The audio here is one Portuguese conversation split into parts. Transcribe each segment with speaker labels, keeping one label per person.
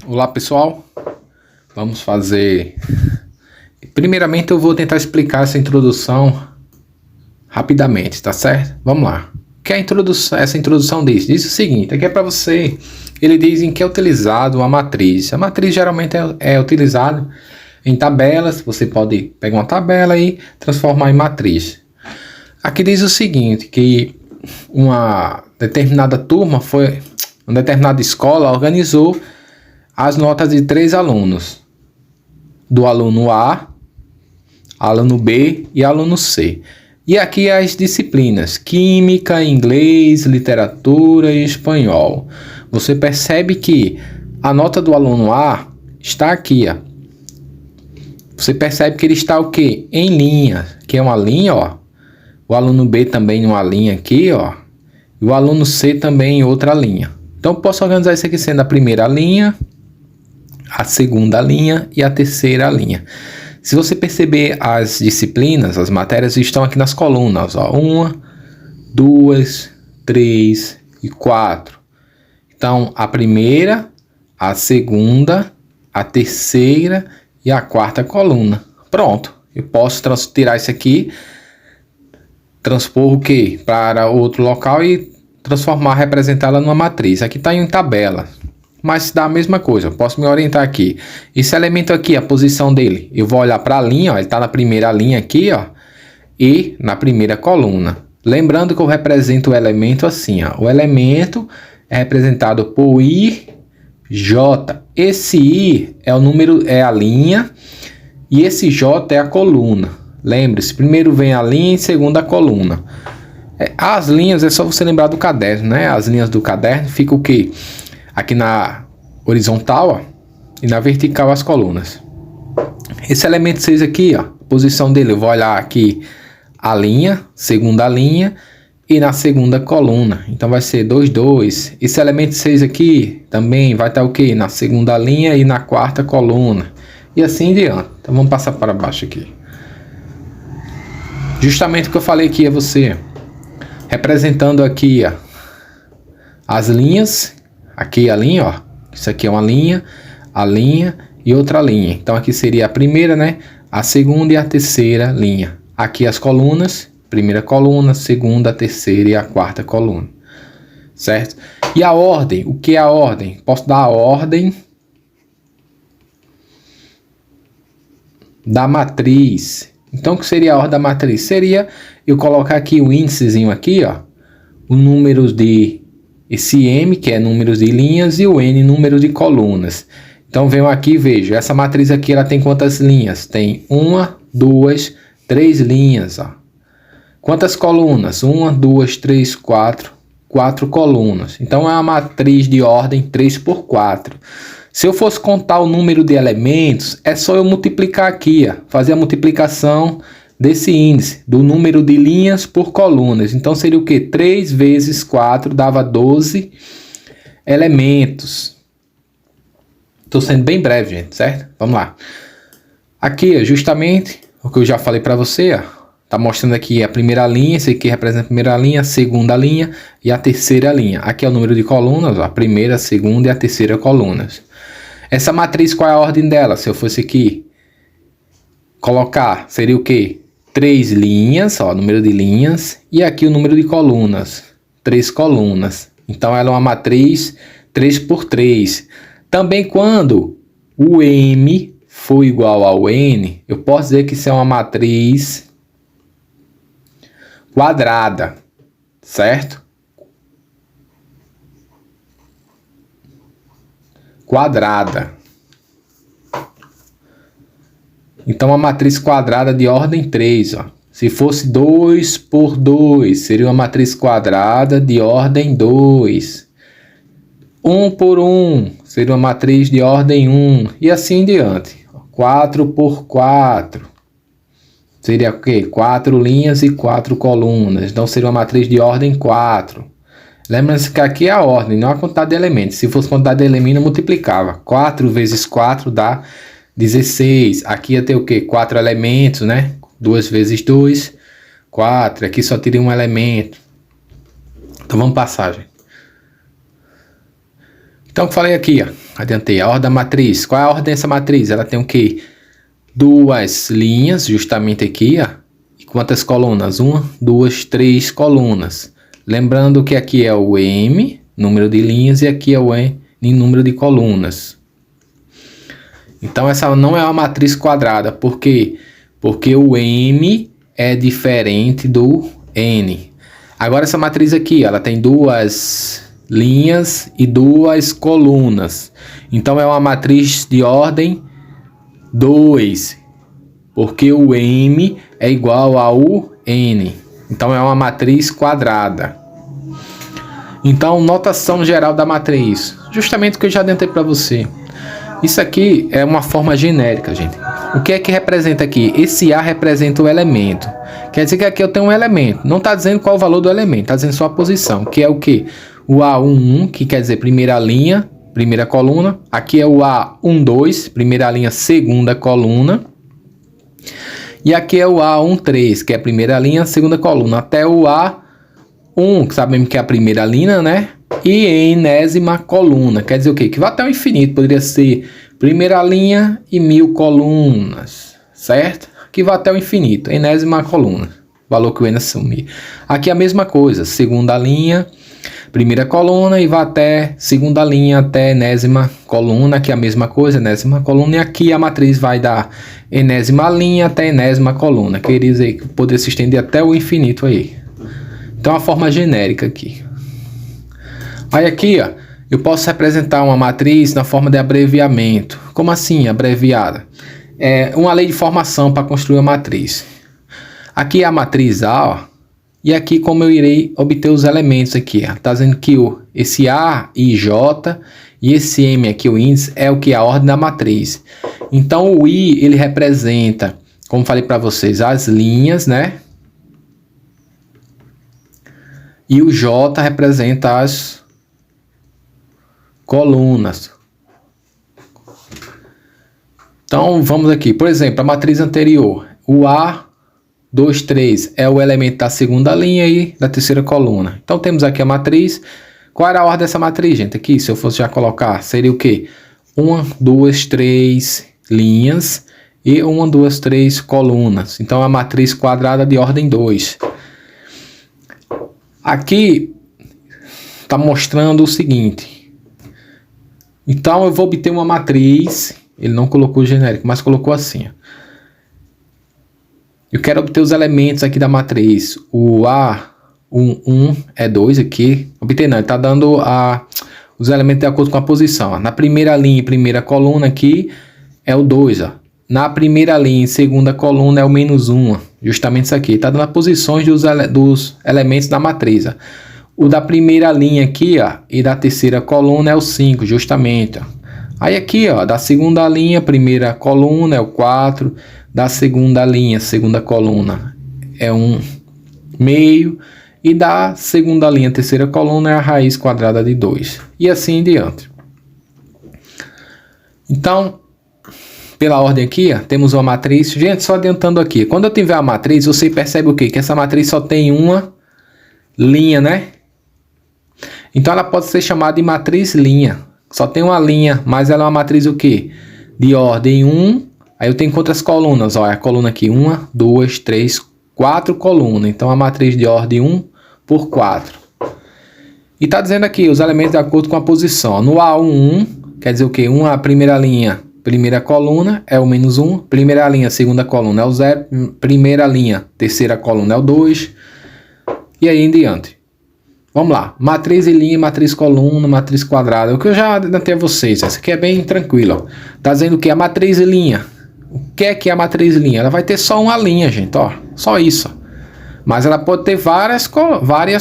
Speaker 1: Olá pessoal, vamos fazer... Primeiramente eu vou tentar explicar essa introdução rapidamente, tá certo? Vamos lá. O que essa introdução diz? Diz o seguinte, aqui é para você, ele diz em que é utilizado a matriz. A matriz geralmente é utilizada em tabelas, você pode pegar uma tabela e transformar em matriz. Aqui diz o seguinte, que uma determinada turma uma determinada escola organizou as notas de 3 alunos, do aluno A, aluno B e aluno C. E aqui as disciplinas, química, inglês, literatura e espanhol. Você percebe que a nota do aluno A está aqui, ó. Você percebe que ele está o quê? Em linha, que é uma linha, ó. O aluno B também em uma linha aqui, ó. E o aluno C também em outra linha. Então, eu posso organizar isso aqui sendo a primeira linha, a segunda linha e a terceira linha. Se você perceber, as disciplinas, as matérias estão aqui nas colunas, ó, 1, 2, 3 e 4. Então, a primeira, a segunda, a terceira e a quarta coluna. Pronto, eu posso tirar isso aqui, transpor o que? Para outro local e transformar, representá-la numa matriz. Aqui está em tabela. Mas dá a mesma coisa, eu posso me orientar aqui. Esse elemento aqui, a posição dele, eu vou olhar para a linha, ó, ele está na primeira linha aqui, ó, e na primeira coluna. Lembrando que eu represento o elemento assim, ó, o elemento é representado por I, J. Esse I é o número, é a linha, e esse J é a coluna. Lembre-se, primeiro vem a linha e segundo a coluna. As linhas é só você lembrar do caderno, né? As linhas do caderno fica o quê? Aqui na horizontal, ó, e na vertical as colunas. Esse elemento 6 aqui, ó, a posição dele, eu vou olhar aqui a linha, segunda linha, e na segunda coluna. Então vai ser 2, 2. Esse elemento 6 aqui também vai estar o quê? Na segunda linha e na quarta coluna. E assim em diante. Então vamos passar para baixo aqui. Justamente o que eu falei aqui é você representando aqui, ó, as linhas. Aqui a linha, ó, isso aqui é uma linha, a linha e outra linha. Então aqui seria a primeira, né, a segunda e a terceira linha. Aqui as colunas, primeira coluna, segunda, terceira e a quarta coluna, certo? E a ordem, o que é a ordem? Posso dar a ordem da matriz. Então o que seria a ordem da matriz? Seria eu colocar aqui o índicezinho aqui, ó, o número de... esse M, que é números de linhas, e o N, número de colunas. Então, venho aqui e vejo. Essa matriz aqui, ela tem quantas linhas? Tem 1, 2, 3 linhas. Ó. Quantas colunas? 1, 2, 3, 4. 4 colunas. Então, é uma matriz de ordem 3 por 4. Se eu fosse contar o número de elementos, é só eu multiplicar aqui. Ó, fazer a multiplicação desse índice, do número de linhas por colunas. Então, seria o quê? 3 vezes 4 dava 12 elementos. Estou sendo bem breve, gente, certo? Vamos lá. Aqui, justamente, o que eu já falei para você, ó, tá mostrando aqui a primeira linha, esse aqui representa a primeira linha, a segunda linha e a terceira linha. Aqui é o número de colunas, ó, a primeira, a segunda e a terceira colunas. Essa matriz, qual é a ordem dela? Se eu fosse aqui colocar, seria o quê? 3 linhas, ó, número de linhas, e aqui o número de colunas, 3 colunas. Então, ela é uma matriz 3 por 3. Também, quando o M for igual ao N, eu posso dizer que isso é uma matriz quadrada, certo? Quadrada. Então, a matriz quadrada de ordem 3, ó. Se fosse 2 por 2, seria uma matriz quadrada de ordem 2. 1 por 1, seria uma matriz de ordem 1. E assim em diante. 4 por 4. Seria o quê? 4 linhas e 4 colunas. Então, seria uma matriz de ordem 4. Lembra-se que aqui é a ordem, não a quantidade de elementos. Se fosse quantidade de elementos, eu multiplicava. 4 vezes 4 dá 16. Aqui ia ter o quê? 4 elementos, né? 2 vezes 2, 4. Aqui só teria um elemento. Então vamos passar, gente. Então, eu falei aqui, ó, Adiantei. A ordem da matriz. Qual é a ordem dessa matriz? Ela tem o quê? 2 linhas, justamente aqui, ó. E quantas colunas? 1, 2, 3 colunas. Lembrando que aqui é o M, número de linhas, e aqui é o N, número de colunas. Então, essa não é uma matriz quadrada. Por quê? Porque o M é diferente do N. Agora, essa matriz aqui, ela tem 2 linhas e 2 colunas. Então, é uma matriz de ordem 2, porque o M é igual ao N. Então, é uma matriz quadrada. Então, notação geral da matriz. Justamente o que eu já adiantei para você. Isso aqui é uma forma genérica, gente. O que é que representa aqui? Esse A representa o elemento. Quer dizer que aqui eu tenho um elemento. Não está dizendo qual o valor do elemento, está dizendo só a posição. Que é o quê? O A11, que quer dizer primeira linha, primeira coluna. Aqui é o A12, primeira linha, segunda coluna. E aqui é o A13, que é a primeira linha, segunda coluna. Até o A1, que sabemos que é a primeira linha, né? E enésima coluna. Quer dizer o quê? Que vai até o infinito. Poderia ser primeira linha e 1000 colunas. Certo? Que vai até o infinito. Enésima coluna. Valor que o N assumir. Aqui é a mesma coisa. Segunda linha, primeira coluna e vai até segunda linha até enésima coluna. Aqui é a mesma coisa. Enésima coluna. E aqui a matriz vai dar enésima linha até enésima coluna. Quer dizer que poderia se estender até o infinito aí. Então, a forma genérica aqui. Aí aqui, ó, eu posso representar uma matriz na forma de abreviamento. Como assim, abreviada? É uma lei de formação para construir a matriz. Aqui é a matriz A, ó, e aqui como eu irei obter os elementos aqui. Está dizendo que esse A, I, J e esse M aqui, o índice, é o que? A ordem da matriz. Então, o I, ele representa, como falei para vocês, as linhas, né? E o J representa as colunas. Então, vamos aqui. Por exemplo, a matriz anterior. O A2, 3 é o elemento da segunda linha e da terceira coluna. Então, temos aqui a matriz. Qual era a ordem dessa matriz, gente? Aqui, se eu fosse já colocar, seria o quê? 1, 2, 3 linhas e 1, 2, 3 colunas. Então, a matriz quadrada de ordem 2. Aqui, está mostrando o seguinte. Então, eu vou obter uma matriz. Ele não colocou genérico, mas colocou assim. Ó. Eu quero obter os elementos aqui da matriz. O A11 é 2 aqui. Obter não, ele está dando os elementos de acordo com a posição. Ó. Na primeira linha e primeira coluna aqui é o 2. Ó. Na primeira linha e segunda coluna é o -1. Ó. Justamente isso aqui. Está dando as posições dos elementos da matriz. Ó. O da primeira linha aqui, ó, e da terceira coluna é o 5, justamente. Ó. Aí aqui, ó, da segunda linha, primeira coluna é o 4. Da segunda linha, segunda coluna é 1/2. E da segunda linha, terceira coluna é a raiz quadrada de 2. E assim em diante. Então, pela ordem aqui, ó, temos uma matriz. Gente, só adiantando aqui. Quando eu tiver a matriz, você percebe o quê? Que essa matriz só tem uma linha, né? Então, ela pode ser chamada de matriz linha. Só tem uma linha, mas ela é uma matriz o quê? De ordem 1. Aí eu tenho quantas colunas? Ó, a coluna aqui, 1, 2, 3, 4 colunas. Então, a matriz de ordem 1 por 4. E está dizendo aqui os elementos de acordo com a posição. No A11, quer dizer o quê? A primeira linha, primeira coluna é o -1. Primeira linha, segunda coluna é o 0. Primeira linha, terceira coluna é o 2. E aí em diante. Vamos lá, matriz e linha, matriz coluna, matriz quadrada. O que eu já adiantei a vocês, essa aqui é bem tranquila. Está dizendo que a matriz e linha. O que é a matriz e linha? Ela vai ter só uma linha, gente, ó. Só isso. Mas ela pode ter várias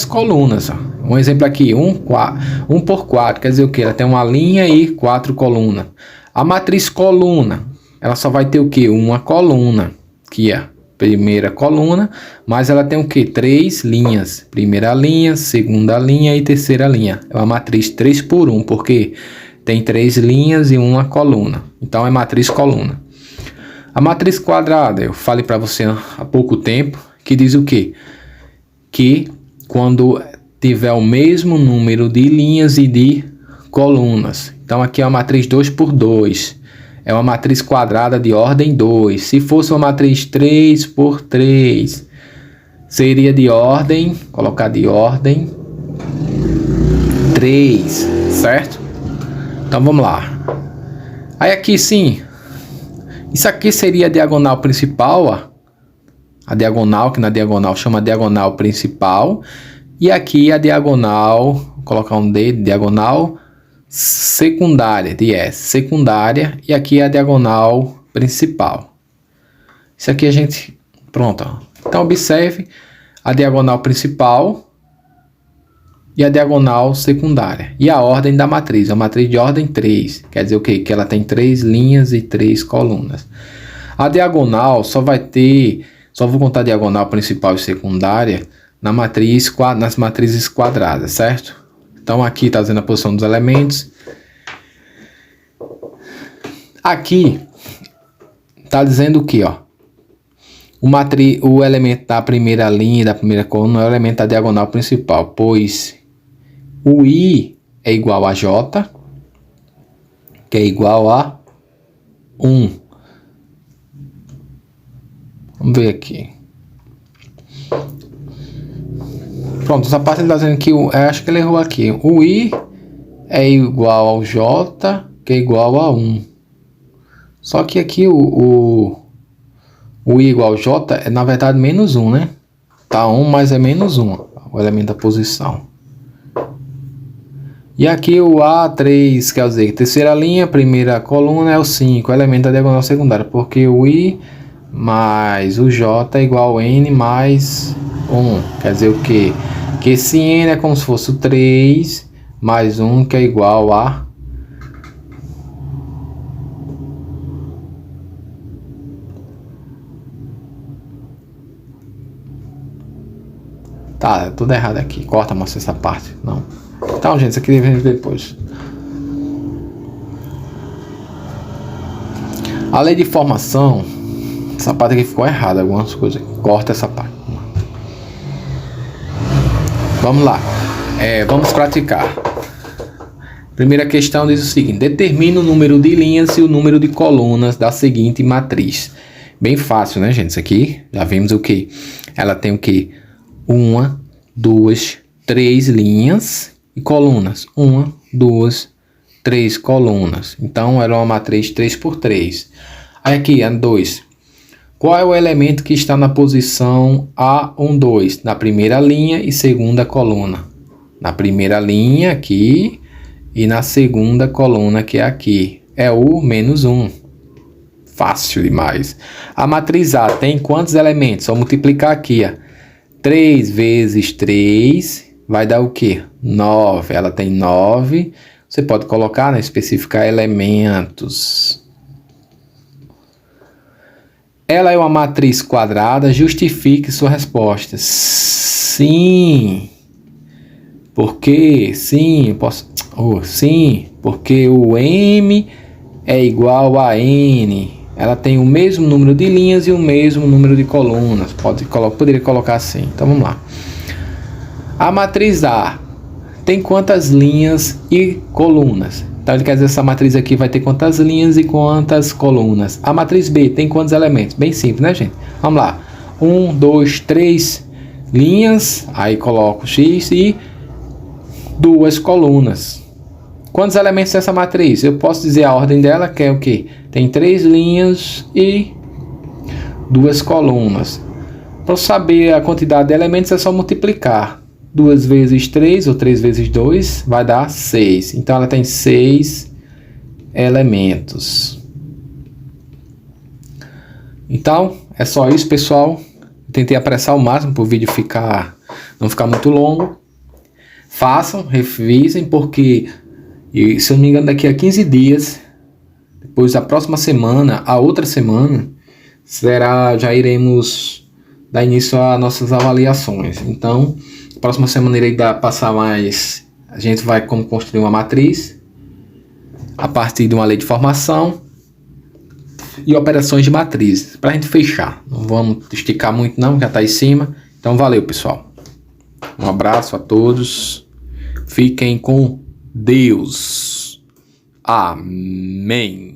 Speaker 1: colunas. Ó. Um exemplo aqui, 1 por 4, quer dizer o que? Ela tem uma linha e 4 colunas. A matriz coluna, ela só vai ter o que? Uma coluna, que é primeira coluna, mas ela tem o que? 3 linhas. Primeira linha, segunda linha e terceira linha. É uma matriz 3 por 1, porque tem 3 linhas e uma coluna. Então é matriz coluna. A matriz quadrada, eu falei para você há pouco tempo, que diz o quê? Que quando tiver o mesmo número de linhas e de colunas. Então aqui é uma matriz 2 por 2. É uma matriz quadrada de ordem 2. Se fosse uma matriz 3 por 3, seria de ordem, colocar de ordem 3, certo? Então vamos lá. Aí aqui sim, isso aqui seria a diagonal principal, ó. A diagonal, que na diagonal chama diagonal principal. E aqui a diagonal, vou colocar um D, diagonal secundária, de S, secundária. E aqui a diagonal principal. Isso aqui a gente, pronto, ó. Então observe a diagonal principal e a diagonal secundária. E a ordem da matriz, a matriz de ordem 3. Quer dizer o quê? Que ela tem 3 linhas e 3 colunas. A diagonal só vai ter, só vou contar a diagonal principal e secundária na matriz, nas matrizes quadradas, certo? Então aqui está dizendo a posição dos elementos. Aqui está dizendo o que, ó? O elemento da primeira linha, da primeira coluna, é o elemento da diagonal principal, pois o I é igual a J, que é igual a 1. Vamos ver aqui. Pronto, essa parte ele está dizendo que acho que ele errou aqui. O I é igual ao J, que é igual a 1. Só que aqui o I igual ao J é na verdade menos 1, né? Tá 1, mas é menos 1, o elemento da posição. E aqui o A3, quer dizer, terceira linha, primeira coluna é o 5, o elemento da diagonal secundária, porque o I mais o J é igual a N mais 1. Quer dizer o quê? Que esse N é como se fosse o 3 mais 1, que é igual a... Tá, tudo errado aqui. Corta, mostra essa parte. Não. Então, gente, isso aqui vem depois. A lei de formação, essa parte aqui ficou errada, algumas coisas. Corta essa parte. Vamos lá. Vamos praticar. Primeira questão diz o seguinte: determine o número de linhas e o número de colunas da seguinte matriz. Bem fácil, né, gente? Isso aqui, já vimos o que? Ela tem o que? 1, 2, 3 linhas e colunas. 1, 2, 3 colunas. Então, era uma matriz 3 por 3. Aí aqui, a 2. Qual é o elemento que está na posição A12? Na primeira linha e segunda coluna. Na primeira linha aqui e na segunda coluna, que é aqui. É o menos 1. Fácil demais. A matriz A tem quantos elementos? Vou multiplicar aqui, ó. 3 vezes 3 vai dar o quê? 9. Ela tem 9. Você pode colocar, né? Especificar elementos. Ela é uma matriz quadrada. Justifique sua resposta. Sim. Por quê? Sim. Posso... sim. Porque o M é igual a N. Ela tem o mesmo número de linhas e o mesmo número de colunas. Poderia colocar assim. Então vamos lá. A matriz A tem quantas linhas e colunas? Então ele quer dizer que essa matriz aqui vai ter quantas linhas e quantas colunas. A matriz B tem quantos elementos? Bem simples, né, gente? Vamos lá. 1, 2, 3 linhas. Aí coloco X e 2 colunas. Quantos elementos tem essa matriz? Eu posso dizer a ordem dela, que é o quê? Tem 3 linhas e 2 colunas. Para saber a quantidade de elementos é só multiplicar. 2 vezes 3 ou 3 vezes 2 vai dar 6. Então ela tem 6 elementos. Então é só isso, pessoal. Tentei apressar o máximo para o vídeo não ficar muito longo. Façam, revisem, porque... E se eu não me engano, daqui a 15 dias, depois da próxima semana, a outra semana, já iremos dar início às nossas avaliações. Então, próxima semana irei passar mais, a gente vai como construir uma matriz, a partir de uma lei de formação e operações de matriz, para a gente fechar. Não vamos esticar muito não, já está em cima. Então, valeu, pessoal. Um abraço a todos. Fiquem com Deus. Amém.